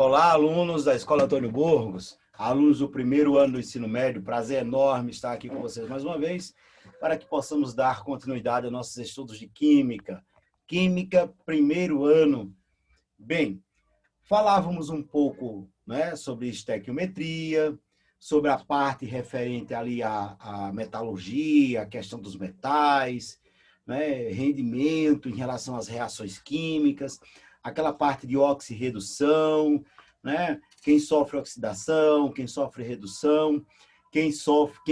Olá, alunos da Escola Antônio Burgos, alunos do primeiro ano do ensino médio. Prazer enorme estar aqui com vocês mais uma vez, para que possamos dar continuidade aos nossos estudos de Química. Química, primeiro ano. Bem, falávamos um pouco, né, sobre estequiometria, sobre a parte referente ali à metalurgia, a questão dos metais, né, rendimento em relação às reações químicas, aquela parte de oxirredução, né, quem sofre oxidação, quem sofre redução, quem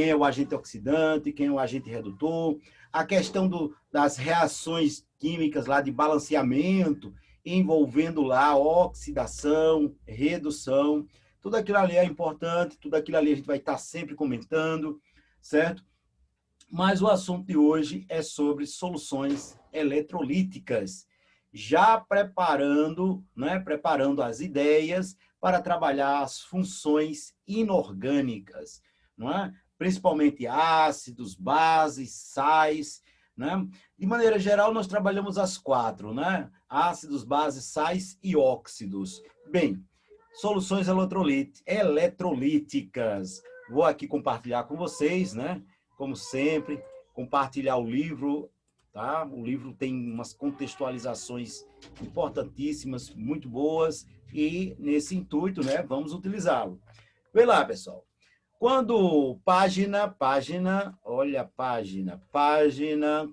é o agente oxidante, quem é o agente redutor, a questão das reações químicas lá de balanceamento, envolvendo lá oxidação, redução, tudo aquilo ali é importante, tudo aquilo ali a gente vai estar sempre comentando, certo? Mas o assunto de hoje é sobre soluções eletrolíticas, já preparando, né, preparando as ideias para trabalhar as funções inorgânicas, não é? Principalmente ácidos, bases, sais, né? De maneira geral, nós trabalhamos as quatro, né? Ácidos, bases, sais e óxidos. Bem, soluções eletrolíticas. Vou aqui compartilhar com vocês, né? Como sempre, compartilhar o livro, tá? O livro tem umas contextualizações importantíssimas, muito boas, e nesse intuito, né, vamos utilizá-lo. Vê lá, pessoal. Quando olha a página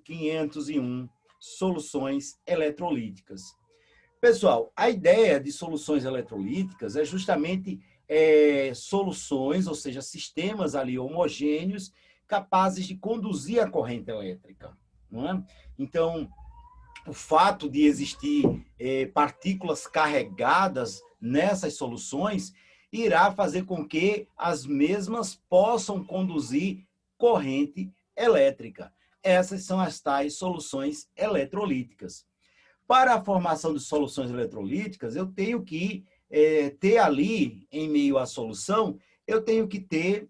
501, soluções eletrolíticas. Pessoal, a ideia de soluções eletrolíticas é justamente soluções, ou seja, sistemas ali homogêneos capazes de conduzir a corrente elétrica. Não é? Então, o fato de existir partículas carregadas nessas soluções irá fazer com que as mesmas possam conduzir corrente elétrica. Essas são as tais soluções eletrolíticas. Para a formação de soluções eletrolíticas, eu tenho que ter ali, em meio à solução, eu tenho que ter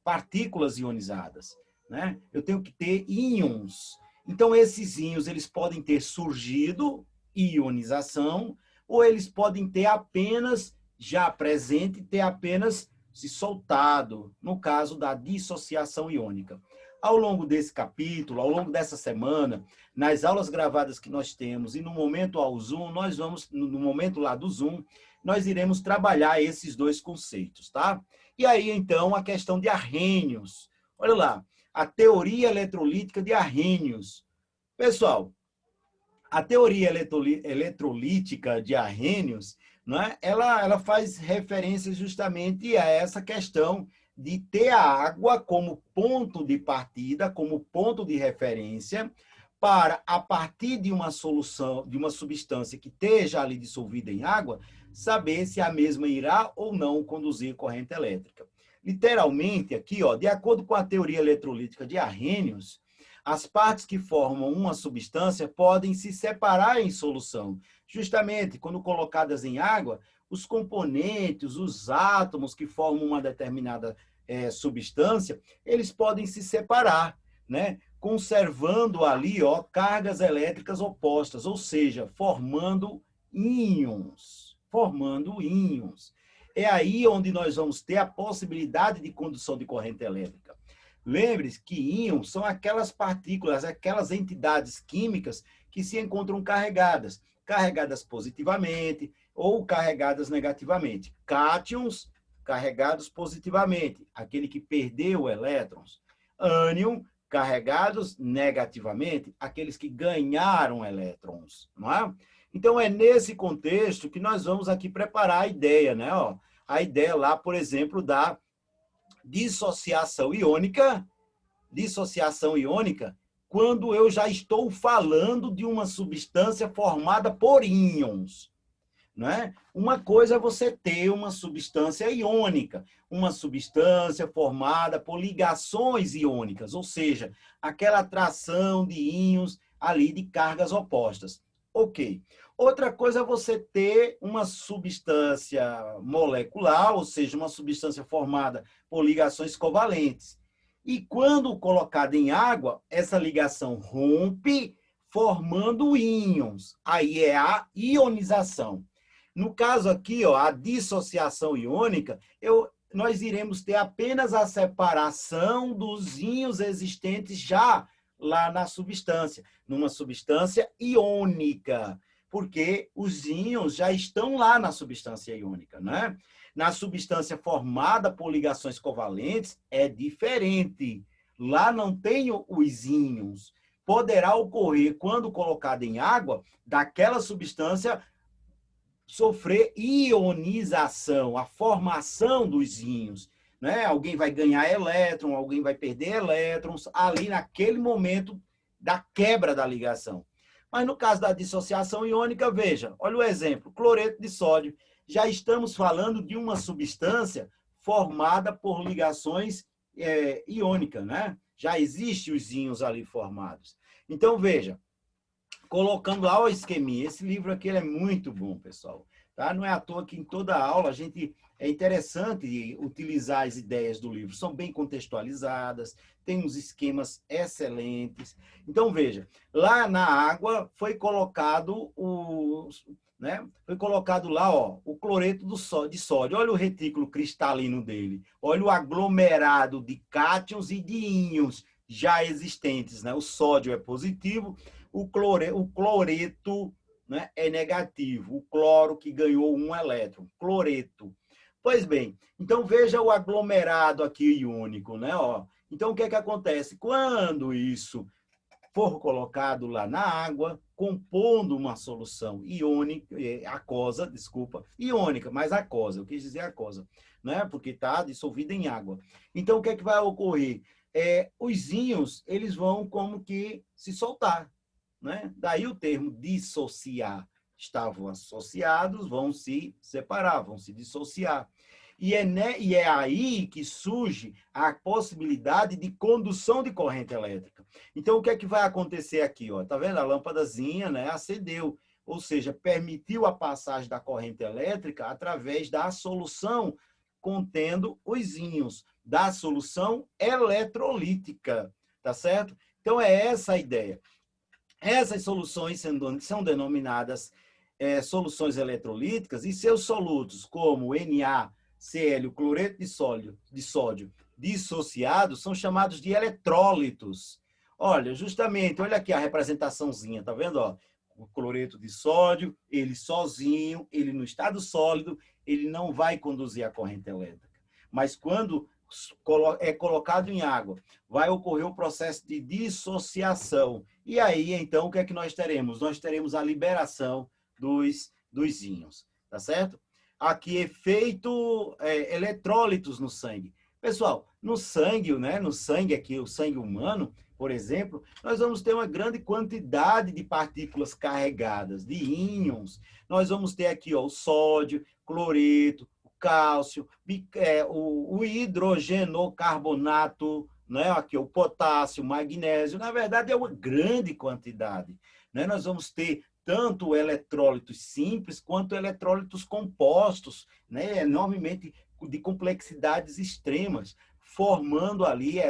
partículas ionizadas, né? Eu tenho que ter íons. Então, esses íons, eles podem ter surgido, ionização, ou eles podem ter apenas, já presente, ter apenas se soltado, no caso da dissociação iônica. Ao longo desse capítulo, ao longo dessa semana, nas aulas gravadas que nós temos e no momento ao Zoom, no momento lá do Zoom, nós iremos trabalhar esses dois conceitos, tá? E aí, então, a questão de Arrhenius. Olha lá, a teoria eletrolítica de Arrhenius. Pessoal, a teoria eletrolítica de Arrhenius, não é? Ela faz referência justamente a essa questão de ter a água como ponto de partida, como ponto de referência, para, a partir de uma solução, de uma substância que esteja ali dissolvida em água, saber se a mesma irá ou não conduzir corrente elétrica. Literalmente, aqui, ó, de acordo com a teoria eletrolítica de Arrhenius, as partes que formam uma substância podem se separar em solução. Justamente, quando colocadas em água, os componentes, os átomos que formam uma determinada substância, eles podem se separar, né? Conservando ali, ó, cargas elétricas opostas, ou seja, formando íons. Formando íons. É aí onde nós vamos ter a possibilidade de condução de corrente elétrica. Lembre-se que íons são aquelas partículas, aquelas entidades químicas que se encontram carregadas, carregadas positivamente ou carregadas negativamente. Cátions, carregados positivamente, aquele que perdeu elétrons. Ânion, carregados negativamente, aqueles que ganharam elétrons, não é? Então, é nesse contexto que nós vamos aqui preparar a ideia, né? Ó, a ideia lá, por exemplo, da dissociação iônica, quando eu já estou falando de uma substância formada por íons. Né? Uma coisa é você ter uma substância iônica, uma substância formada por ligações iônicas, ou seja, aquela atração de íons ali de cargas opostas. Ok. Outra coisa é você ter uma substância molecular, ou seja, uma substância formada por ligações covalentes. E quando colocada em água, essa ligação rompe, formando íons. Aí é a ionização. No caso aqui, ó, a dissociação iônica, nós iremos ter apenas a separação dos íons existentes já lá na substância, numa substância iônica, porque os íons já estão lá na substância iônica, né? Na substância formada por ligações covalentes é diferente. Lá não tem os íons. Poderá ocorrer, quando colocado em água, daquela substância sofrer ionização, a formação dos íons. Né? Alguém vai ganhar elétron, alguém vai perder elétrons, ali naquele momento da quebra da ligação. Mas no caso da dissociação iônica, veja, olha o exemplo, cloreto de sódio. Já estamos falando de uma substância formada por ligações iônicas, né? Já existem os íons ali formados. Então, veja, colocando lá o esqueminha. Esse livro aqui ele é muito bom, pessoal. Tá? Não é à toa que em toda aula é interessante utilizar as ideias do livro. São bem contextualizadas, tem uns esquemas excelentes. Então, veja, lá na água foi colocado foi colocado lá, ó, o cloreto de sódio. Olha o retículo cristalino dele. Olha o aglomerado de cátions e de íons já existentes, né? O sódio é positivo, o cloreto, né, é negativo. O cloro que ganhou um elétron, cloreto. Pois bem, então veja o aglomerado aqui iônico, né? Ó. Então o que é que acontece? Quando isso for colocado lá na água, compondo uma solução iônica, aquosa, iônica, mas aquosa, eu quis dizer aquosa, né? Porque está dissolvida em água. Então o que é que vai ocorrer? Os íons, eles vão como que se soltar, né? Daí o termo dissociar. Estavam associados, vão se separar, vão se dissociar. E é aí que surge a possibilidade de condução de corrente elétrica. Então, o que é que vai acontecer aqui? Ó? Tá vendo? A lâmpadazinha, né, acendeu, ou seja, permitiu a passagem da corrente elétrica através da solução contendo os íons, da solução eletrolítica, tá certo? Então, é essa a ideia. Essas soluções são denominadas soluções eletrolíticas e seus solutos, como NaCl, o cloreto de sódio dissociados, são chamados de eletrólitos. Olha, justamente, olha aqui a representaçãozinha, tá vendo? Ó, o cloreto de sódio, ele sozinho, ele no estado sólido, ele não vai conduzir a corrente elétrica. Mas quando é colocado em água, vai ocorrer o processo de dissociação. E aí, então, o que é que nós teremos? Nós teremos a liberação dos íons, tá certo? Aqui, efeito eletrólitos no sangue. Pessoal, no sangue, né? No sangue aqui, o sangue humano, por exemplo, nós vamos ter uma grande quantidade de partículas carregadas, de íons. Nós vamos ter aqui, ó, o sódio, cloreto, cálcio, o hidrogenocarbonato, né? Aqui o potássio, magnésio, na verdade é uma grande quantidade, né? Nós vamos ter tanto eletrólitos simples quanto eletrólitos compostos, né? Enormemente de complexidades extremas, formando ali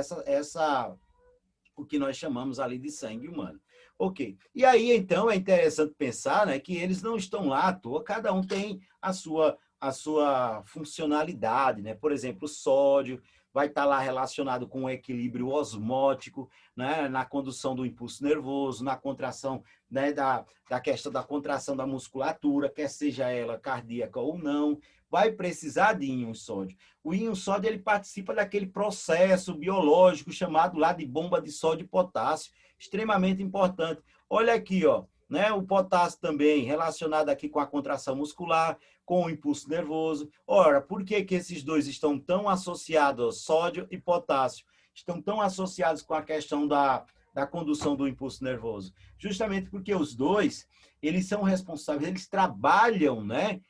o que nós chamamos ali de sangue humano. Ok. E aí, então, é interessante pensar, né, que eles não estão lá à toa, cada um tem a sua funcionalidade, né? Por exemplo, o sódio vai estar lá relacionado com o equilíbrio osmótico, né? Na condução do impulso nervoso, na contração, né? da questão da contração da musculatura, quer seja ela cardíaca ou não, vai precisar de íon sódio. O íon sódio ele participa daquele processo biológico chamado lá de bomba de sódio e potássio, extremamente importante. Olha aqui, ó, né? O potássio também relacionado aqui com a contração muscular, com o impulso nervoso. Ora, por que esses dois estão tão associados, sódio e potássio? Estão tão associados com a questão da condução do impulso nervoso? Justamente porque os dois, eles são responsáveis, eles trabalham, né?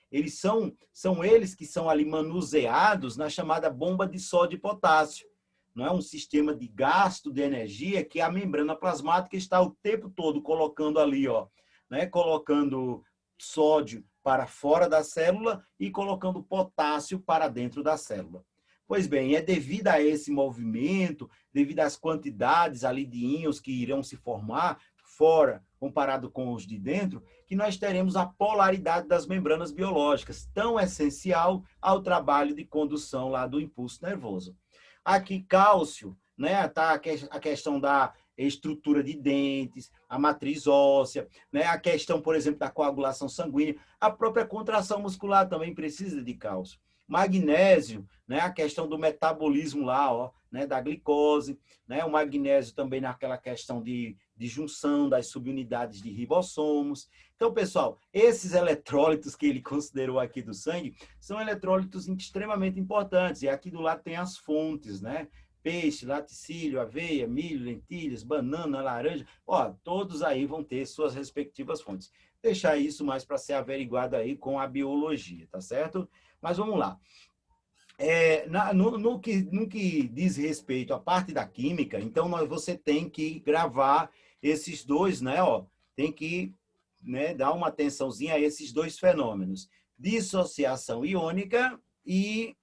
São eles que são ali manuseados na chamada bomba de sódio e potássio. Não é um sistema de gasto de energia que a membrana plasmática está o tempo todo colocando ali, ó, né? Colocando sódio para fora da célula e colocando potássio para dentro da célula. Pois bem, é devido a esse movimento, devido às quantidades ali de íons que irão se formar fora comparado com os de dentro, que nós teremos a polaridade das membranas biológicas, tão essencial ao trabalho de condução lá do impulso nervoso. Aqui, cálcio, né, tá a questão da estrutura de dentes, a matriz óssea, né, a questão, por exemplo, da coagulação sanguínea, a própria contração muscular também precisa de cálcio. Magnésio, né, a questão do metabolismo lá, ó, né, da glicose, né, o magnésio também naquela questão de junção das subunidades de ribossomos. Então, pessoal, esses eletrólitos que ele considerou aqui do sangue são eletrólitos extremamente importantes. E aqui do lado tem as fontes, né? Peixe, laticínio, aveia, milho, lentilhas, banana, laranja. Ó, todos aí vão ter suas respectivas fontes. Deixar isso mais para ser averiguado aí com a biologia, tá certo? Mas vamos lá. No que diz respeito à parte da química, então você tem que gravar esses dois, né? Ó, tem que, né, dar uma atençãozinha a esses dois fenômenos. Dissociação iônica e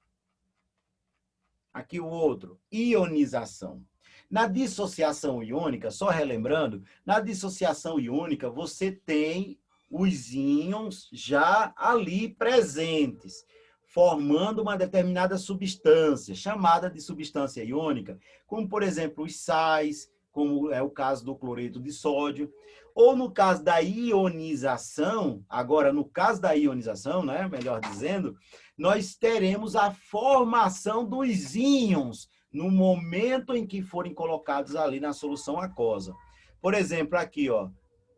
aqui o outro, ionização. Na dissociação iônica, só relembrando, na dissociação iônica você tem os íons já ali presentes, formando uma determinada substância, chamada de substância iônica, como, por exemplo, os sais, como é o caso do cloreto de sódio, ou no caso da ionização, agora no caso da ionização, né, melhor dizendo, nós teremos a formação dos íons no momento em que forem colocados ali na solução aquosa. Por exemplo, aqui, ó,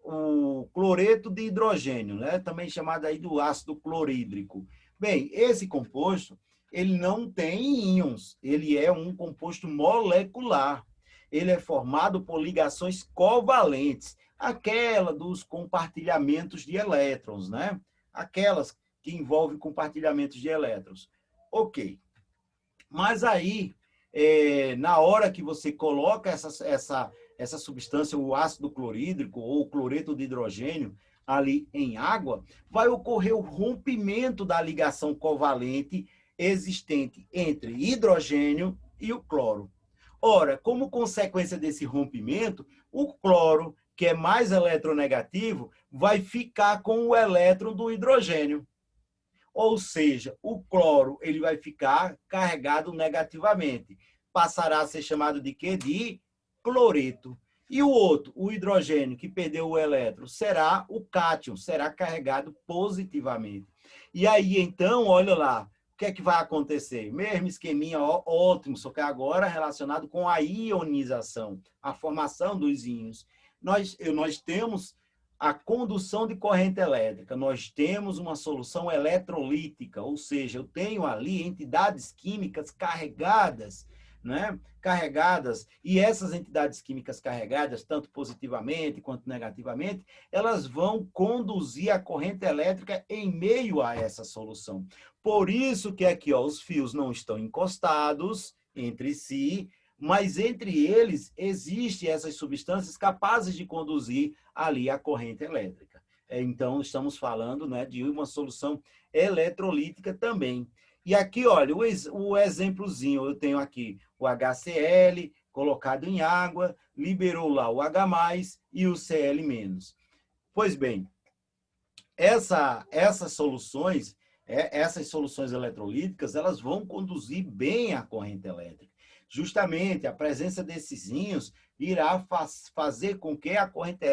o cloreto de hidrogênio, né, também chamado aí do ácido clorídrico. Bem, esse composto, ele não tem íons, ele é um composto molecular. Ele é formado por ligações covalentes, aquela dos compartilhamentos de elétrons, né? Aquelas que envolvem compartilhamentos de elétrons. Ok. Mas aí, na hora que você coloca essa substância, o ácido clorídrico ou o cloreto de hidrogênio, ali em água, vai ocorrer o rompimento da ligação covalente existente entre hidrogênio e o cloro. Ora, como consequência desse rompimento, o cloro, que é mais eletronegativo, vai ficar com o elétron do hidrogênio. Ou seja, o cloro ele vai ficar carregado negativamente. Passará a ser chamado de quê? De cloreto. E o outro, o hidrogênio, que perdeu o elétron, será o cátion, será carregado positivamente. E aí, então, olha lá, o que é que vai acontecer? Mesmo esqueminha ótimo, só que agora relacionado com a ionização, a formação dos íons. Nós temos a condução de corrente elétrica, nós temos uma solução eletrolítica, ou seja, eu tenho ali entidades químicas carregadas, né? Carregadas, e essas entidades químicas carregadas, tanto positivamente quanto negativamente, elas vão conduzir a corrente elétrica em meio a essa solução. Por isso que aqui, ó, os fios não estão encostados entre si, mas entre eles existem essas substâncias capazes de conduzir ali a corrente elétrica. Então, estamos falando, né, de uma solução eletrolítica também. E aqui, olha, o exemplozinho, eu tenho aqui o HCl colocado em água, liberou lá o H+, e o Cl-. Pois bem, essas soluções eletrolíticas, elas vão conduzir bem a corrente elétrica. Justamente a presença desses íons irá fazer com que a corrente,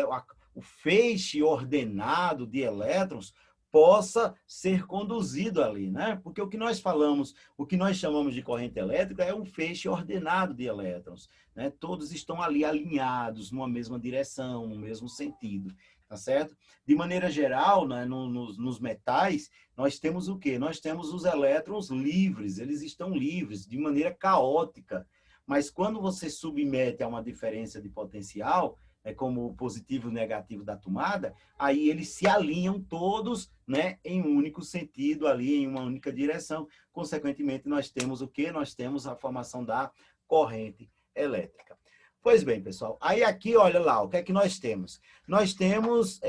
o feixe ordenado de elétrons possa ser conduzido ali, né? Porque o que nós chamamos de corrente elétrica é um feixe ordenado de elétrons, né? Todos estão ali alinhados numa mesma direção, no mesmo sentido, tá certo? De maneira geral, né, nos metais, nós temos o quê? Nós temos os elétrons livres, eles estão livres, de maneira caótica. Mas quando você submete a uma diferença de potencial, como o positivo e o negativo da tomada, aí eles se alinham todos, né, em um único sentido, ali em uma única direção. Consequentemente, nós temos o quê? Nós temos a formação da corrente elétrica. Pois bem, pessoal, aí aqui, olha lá, o que é que nós temos? Nós temos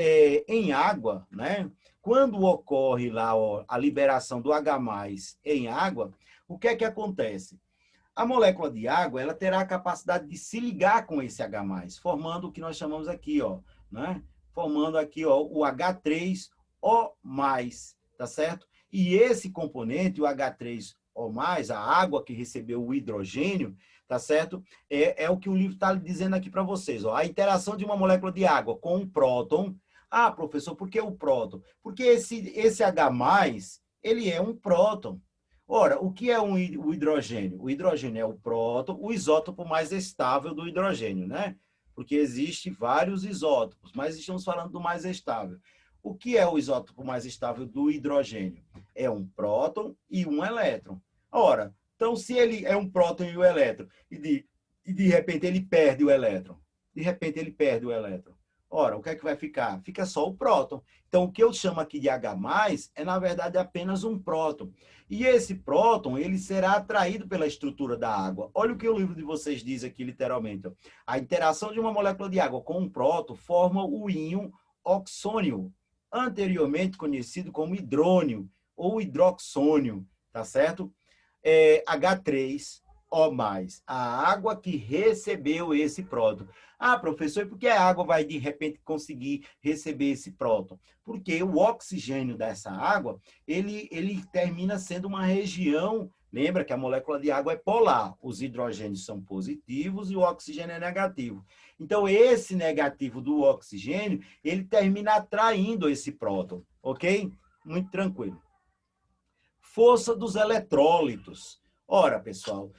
em água, né? Quando ocorre lá a liberação do H+ em água, o que é que acontece? A molécula de água, ela terá a capacidade de se ligar com esse H+, formando o que nós chamamos aqui, ó, né? formando aqui ó, o H3O+, tá certo? E esse componente, o H3O+, a água que recebeu o hidrogênio, tá certo? É o que o livro está dizendo aqui para vocês. Ó. A interação de uma molécula de água com um próton. Ah, professor, por que o próton? Porque esse H+, ele é um próton. Ora, o que é o hidrogênio? O hidrogênio é o próton, o isótopo mais estável do hidrogênio, né? Porque existem vários isótopos, mas estamos falando do mais estável. O que é o isótopo mais estável do hidrogênio? É um próton e um elétron. Ora, então se ele é um próton e um elétron, e de repente ele perde o elétron, de repente ele perde o elétron. Ora, o que é que vai ficar? Fica só o próton. Então, o que eu chamo aqui de H+, é, na verdade, apenas um próton. E esse próton, ele será atraído pela estrutura da água. Olha o que o livro de vocês diz aqui, literalmente. A interação de uma molécula de água com um próton forma o íon oxônio, anteriormente conhecido como hidrônio ou hidroxônio, tá certo? H3O+, a água que recebeu esse próton. Ah, professor, e por que a água vai de repente conseguir receber esse próton? Porque o oxigênio dessa água, ele termina sendo uma região, lembra que a molécula de água é polar, os hidrogênios são positivos e o oxigênio é negativo. Então, esse negativo do oxigênio, ele termina atraindo esse próton, ok? Muito tranquilo. Força dos eletrólitos. Ora, pessoal,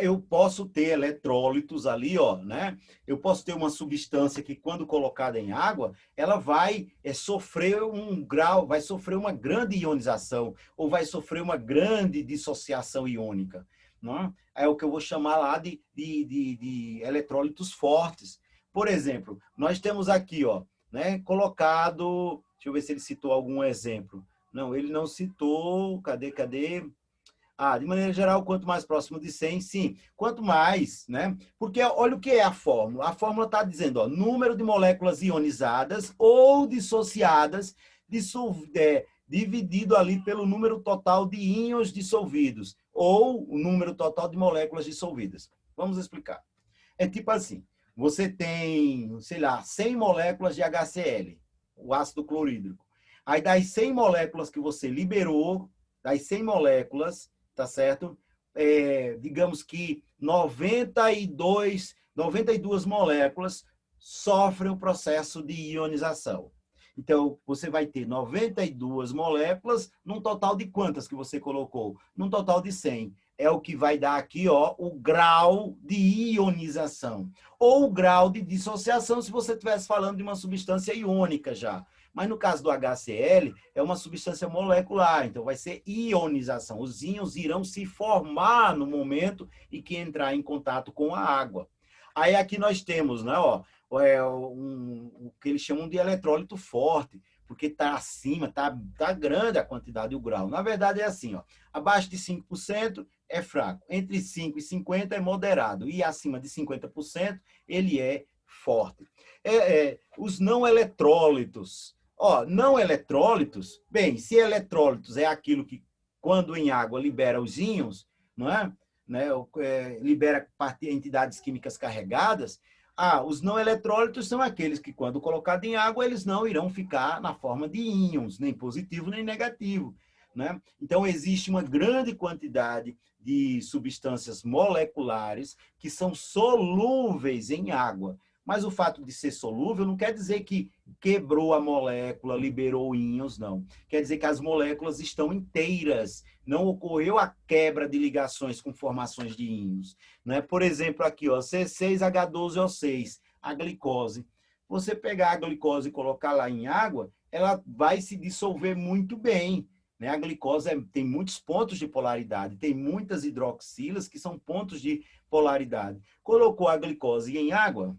eu posso ter eletrólitos ali, ó, né? Eu posso ter uma substância que, quando colocada em água, ela vai sofrer um grau, vai sofrer uma grande ionização, ou vai sofrer uma grande dissociação iônica. Não é? É o que eu vou chamar lá de eletrólitos fortes. Por exemplo, nós temos aqui, ó, né, colocado, deixa eu ver se ele citou algum exemplo. Não, ele não citou. Cadê? Ah, de maneira geral, quanto mais próximo de 100, sim. Quanto mais, né? Porque olha o que é a fórmula. A fórmula está dizendo, ó, número de moléculas ionizadas ou dissociadas dividido ali pelo número total de íons dissolvidos ou o número total de moléculas dissolvidas. Vamos explicar. É tipo assim, você tem, sei lá, 100 moléculas de HCl, o ácido clorídrico. Aí das 100 moléculas que você liberou, das 100 moléculas, tá certo? Digamos que 92 moléculas sofrem o processo de ionização. Então, você vai ter 92 moléculas num total de quantas que você colocou? Num total de 100. É o que vai dar aqui, ó, o grau de ionização. Ou o grau de dissociação, se você estivesse falando de uma substância iônica já. Mas no caso do HCl, é uma substância molecular, então vai ser ionização. Os íons irão se formar no momento em que entrar em contato com a água. Aí aqui nós temos, né, ó, o que eles chamam de eletrólito forte, porque está acima, tá grande a quantidade e o grau. Na verdade é assim, ó, abaixo de 5% é fraco, entre 5 e 50 é moderado, e acima de 50% ele é forte. Os não eletrólitos. Ó, não eletrólitos, bem, se eletrólitos é aquilo que, quando em água, libera os íons, não é? Né? Libera entidades químicas carregadas. Ah, os não eletrólitos são aqueles que, quando colocados em água, eles não irão ficar na forma de íons, nem positivo nem negativo. Né? Então, existe uma grande quantidade de substâncias moleculares que são solúveis em água. Mas o fato de ser solúvel não quer dizer que quebrou a molécula, liberou íons, não. Quer dizer que as moléculas estão inteiras, não ocorreu a quebra de ligações com formações de íons. Né? Por exemplo, aqui, ó, C6H12O6, a glicose. Você pegar a glicose e colocar lá em água, ela vai se dissolver muito bem. Né? A glicose tem muitos pontos de polaridade, tem muitas hidroxilas que são pontos de polaridade. Colocou a glicose em água,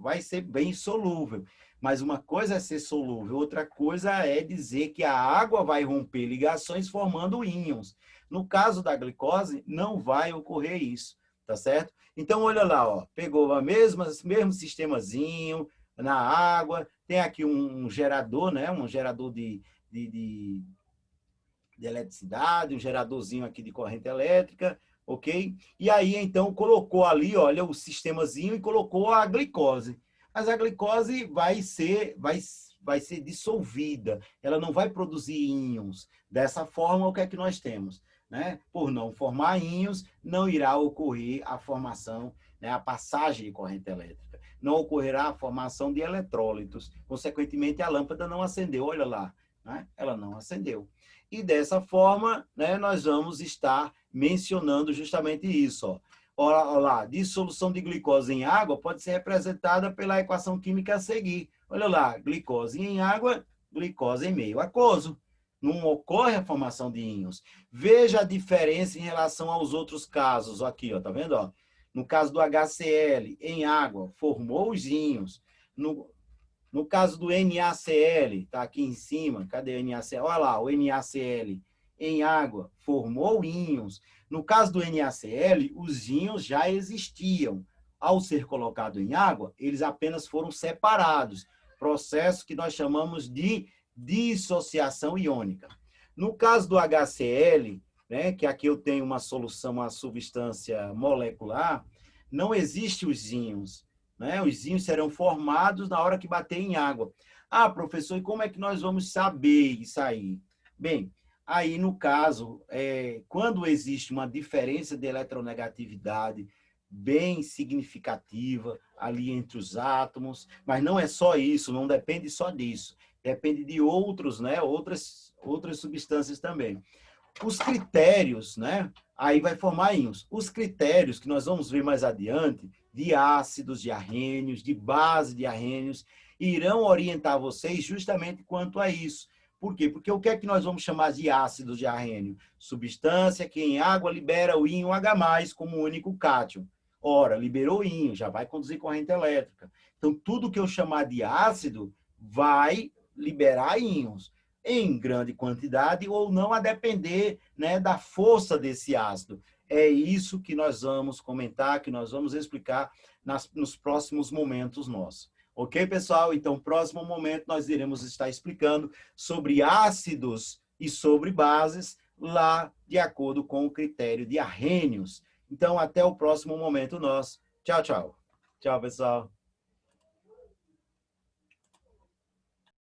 vai ser bem solúvel. Mas uma coisa é ser solúvel, outra coisa é dizer que a água vai romper ligações formando íons. No caso da glicose, não vai ocorrer isso, tá certo? Então, olha lá, ó, pegou o mesmo sistemazinho na água, tem aqui um gerador, né? Um gerador de eletricidade, um geradorzinho aqui de corrente elétrica, ok? E aí, então, colocou ali, olha, o sistemazinho e colocou a glicose. Mas a glicose vai ser dissolvida, ela não vai produzir íons. Dessa forma, o que é que nós temos? Né? Por não formar íons, não irá ocorrer a formação, né, a passagem de corrente elétrica. Não ocorrerá a formação de eletrólitos. Consequentemente, a lâmpada não acendeu. Olha lá, né? Ela não acendeu. E dessa forma, né, nós vamos estar mencionando justamente isso. Ó. Olha lá, dissolução de glicose em água pode ser representada pela equação química a seguir. Olha lá, glicose em água, glicose em meio aquoso. Não ocorre a formação de íons. Veja a diferença em relação aos outros casos. Aqui, ó, tá vendo? Ó? No caso do HCl, em água, formou os íons. No caso do NaCl, tá aqui em cima, cadê o NaCl? Olha lá, o NaCl em água formou íons. No caso do NaCl, os íons já existiam. Ao ser colocado em água, eles apenas foram separados. Processo que nós chamamos de dissociação iônica. No caso do HCl, né, que aqui eu tenho uma solução, uma substância molecular, não existe os íons. Né? Os íons serão formados na hora que bater em água. Ah, professor, e como é que nós vamos saber isso aí? Bem, aí no caso, quando existe uma diferença de eletronegatividade bem significativa ali entre os átomos, mas não é só isso, não depende só disso, depende de outros, né, outras substâncias também. Os critérios, né, aí vai formar íons. Os critérios que nós vamos ver mais adiante, de ácidos de arrênios, de base de arrênios, irão orientar vocês justamente quanto a isso. Por quê? Porque o que é que nós vamos chamar de ácidos de arrênio? Substância que em água libera o íon H+, como único cátion. Ora, liberou íon, já vai conduzir corrente elétrica. Então, tudo que eu chamar de ácido vai liberar íons em grande quantidade ou não, a depender, né, da força desse ácido. É isso que nós vamos comentar, que nós vamos explicar nos próximos momentos nossos. Ok, pessoal? Então, no próximo momento, nós iremos estar explicando sobre ácidos e sobre bases, lá de acordo com o critério de Arrhenius. Então, até o próximo momento nosso. Tchau, tchau. Tchau, pessoal.